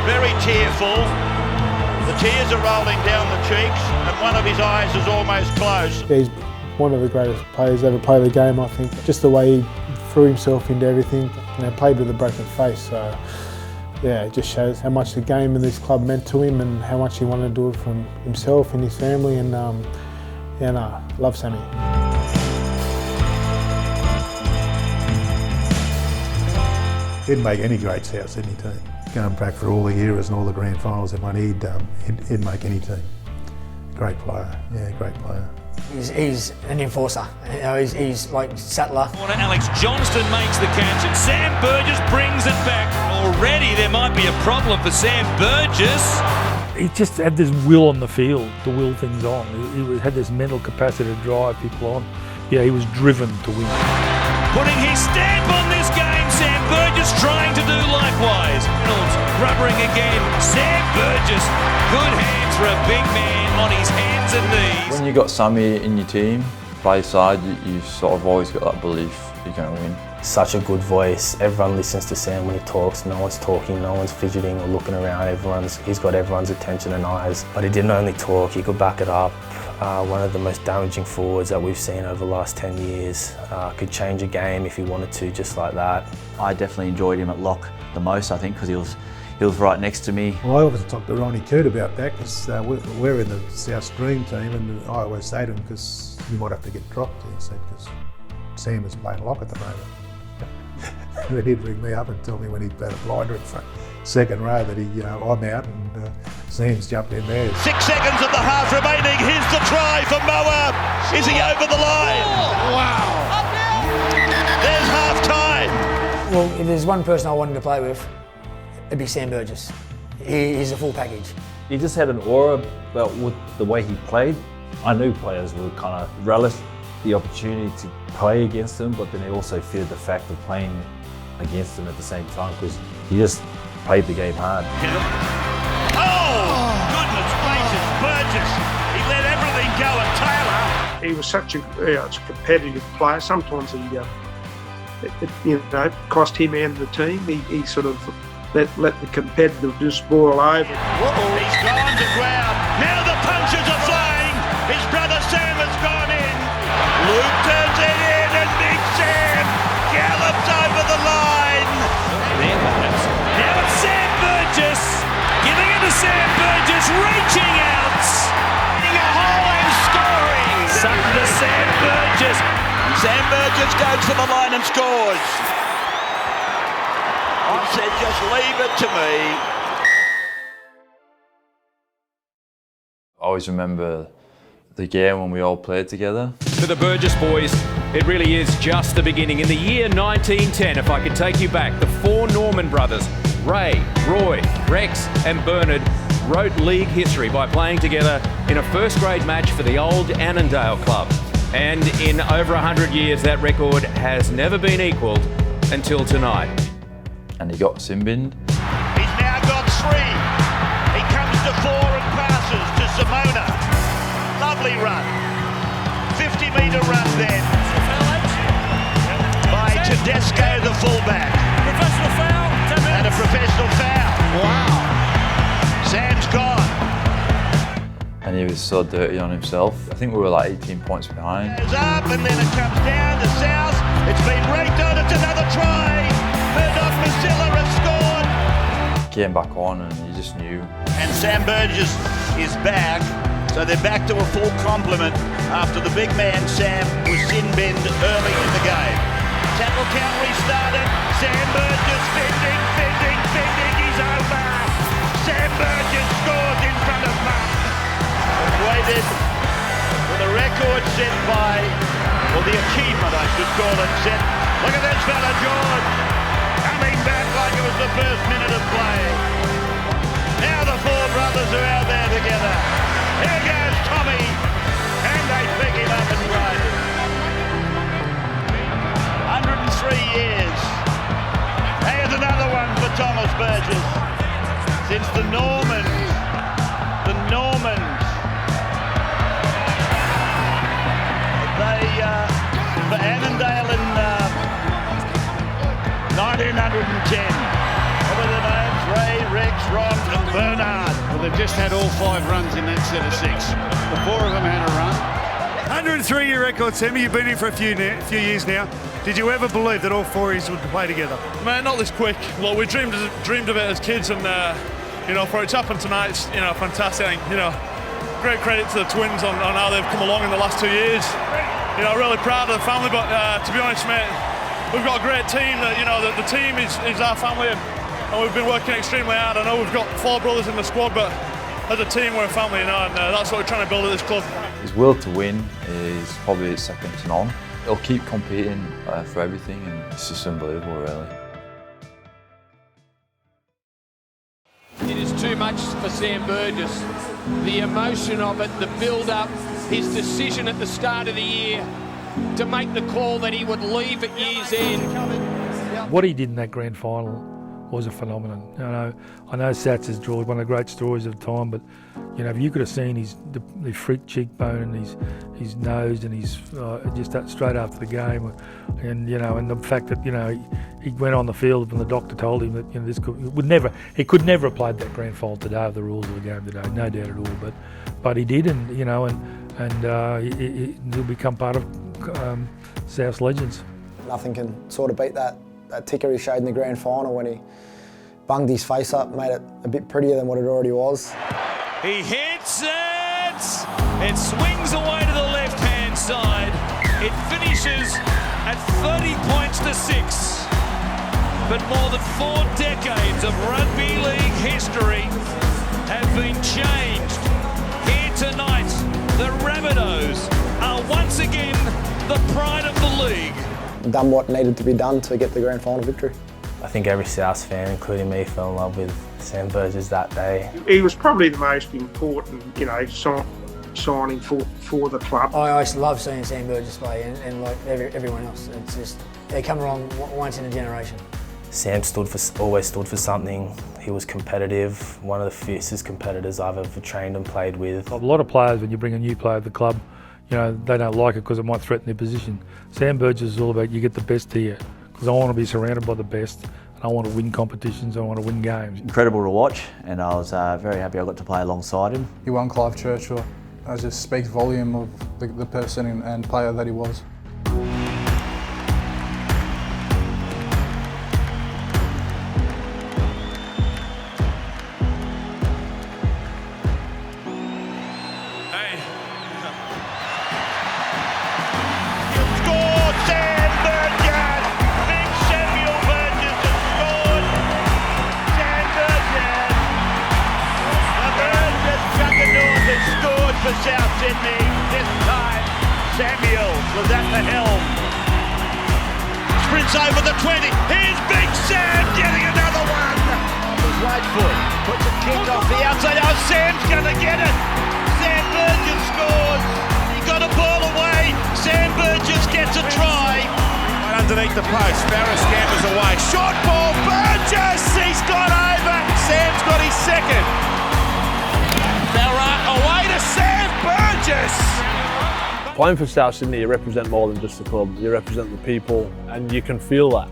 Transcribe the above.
very tearful. The tears are rolling down the cheeks and one of his eyes is almost closed. Yeah, he's one of the greatest players ever play the game, I think. Just the way he threw himself into everything, played with a broken face. So yeah, it just shows how much the game and this club meant to him and how much he wanted to do it from himself and his family. And love Sammy. He'd make any great South Sydney team. Going back for all the eras and all the grand finals that won, he'd make any team. Great player, yeah, great player. He's an enforcer. You know, he's like Sattler. Alex Johnston makes the catch and Sam Burgess brings it back. Already there might be a problem for Sam Burgess. He just had this will on the field to will things on. He had this mental capacity to drive people on. Yeah, he was driven to win. Putting his stamp on this game, Sam Burgess trying to do likewise. Reynolds rubbering again. Sam Burgess, good hands for a big man on his hands and knees. When you got Sammy in your team, play side, you've sort of always got that belief you're going to win. Such a good voice. Everyone listens to Sam when he talks. No one's talking, no one's fidgeting or looking around. He's got everyone's attention and eyes. But he didn't only talk, he could back it up. One of the most damaging forwards that we've seen over the last 10 years. Could change a game if he wanted to, just like that. I definitely enjoyed him at lock the most, I think, because he was right next to me. Well, I always talk to Ronnie Coote about that because we're in the South Stream team, and I always say to him, because you might have to get dropped, he said, because Sam is playing lock at the moment. And then he'd ring me up and tell me when he'd had a blinder in front, second row, that I'm out and Sam's jumped in there. 6 seconds of the half remaining. Here's the try for Moa. Is he over the line? Wow. There's half time. Well, if there's one person I wanted to play with, it'd be Sam Burgess. He's a full package. He just had an aura about with the way he played. I knew players would kind of relish the opportunity to play against him, but then they also feared the fact of playing against him at the same time because he just played the game hard. Oh, goodness gracious, Burgess. He let everything go at Taylor. He was such a competitive player. Sometimes it cost him and the team. He sort of let the competitiveness boil over. He's gone to ground. Now the punches are flying. His brother Sam has gone in. Luke turns it in and Big Sam gallops over the line. Now it's Sam Burgess. Giving it to Sam Burgess, reaching out. Getting a hole and scoring. Something to Sam Burgess. Sam Burgess goes to the line and scores. I said, just leave it to me. I always remember the game when we all played together. To the Burgess boys, it really is just the beginning. In the year 1910, if I could take you back, the four Norman brothers, Ray, Roy, Rex and Bernard, wrote league history by playing together in a first grade match for the old Annandale club. And in over 100 years, that record has never been equalled until tonight. And he got sin-binned. He's now got 3. He comes to 4 and passes to Simona. Lovely run. 50-metre run then by Tedesco, the fullback. Professional foul, 10 minutes. And a professional foul. Wow. Sam's gone. And he was so dirty on himself. I think we were like 18 points behind. It's up and then it comes down to South. It's been raked on. It's another try. Murdoch Masilla has scored. Came back on and you just knew. And Sam Burgess is back. So they're back to a full complement after the big man Sam was sin-binned early in the game. Tackle count restarted. Sam Burgess fending. He's over. Sam Burgess scores in front of Mark. Waited for the record set by, or the achievement I should call it, set. Look at this fella, George. Coming back like it was the first minute of play. Now the four brothers are out there together. Here goes Tommy, and they pick him up and run. 103 years. Here's another one for Thomas Burgess. Since the Normans, they, for Annandale in 1910. What were the names? Ray, Rex, Ron and Bernard. Well, they've just had all 5 runs in that set of 6. The 4 of them had a run. 103-year record, Sammy. You've been here for a few years now. Did you ever believe that all 4 of you would play together? Man, not this quick. Look, we dreamed of it as kids, and for it to happen tonight, it's fantastic. Great credit to the twins on how they've come along in the last 2 years. Really proud of the family, but to be honest, mate, we've got a great team. That the team is our family, and we've been working extremely hard. I know we've got 4 brothers in the squad, but as a team, we're a family, and that's what we're trying to build at this club. His will to win is probably second to none. He'll keep competing for everything, and it's just unbelievable, really. It is too much for Sam Burgess. The emotion of it, the build-up, his decision at the start of the year to make the call that he would leave at year's end. What he did in that grand final was a phenomenon. I know Sats has drawn one of the great stories of the time, but if you could have seen the freak cheekbone and his nose and his just that straight after the game, and the fact that he went on the field when the doctor told him that he could never have played that grand final today of the rules of the game today, no doubt at all. But he did, and he'll become part of South's legends. Nothing can sort of beat that ticker he showed in the grand final when he bunged his face up, made it a bit prettier than what it already was. He hits it! It swings away to the left-hand side. It finishes at 30 points to 6. But more than 4 decades of rugby league history have been changed. Here tonight, the Rabbitohs are once again the pride of the league. Done what needed to be done to get the grand final victory. I think every South fan, including me, fell in love with Sam Burgess that day. He was probably the most important, signing for the club. I always love seeing Sam Burgess play, and like everyone else, it's just they come along once in a generation. Sam always stood for something. He was competitive, one of the fiercest competitors I've ever trained and played with. A lot of players, when you bring a new player to the club, they don't like it because it might threaten their position. Sam Burgess is all about you get the best here, because I want to be surrounded by the best, and I want to win competitions, I want to win games. Incredible to watch, and I was very happy I got to play alongside him. He won Clive Churchill. It just speaks volume of the person and player that he was. For South Sydney, this time Samuel was at the helm. Sprints over the 20, here's Big Sam getting another one. His right foot puts a kick off the outside, oh Sam's going to get it. Sam Burgess scores, he got a ball away, Sam Burgess gets a try. Right underneath the post, Barra scampers away, short ball, Burgess, he's got over, Sam's got his second. Barra away to Sam Burgess! Playing for South Sydney, you represent more than just the club, you represent the people, and you can feel that.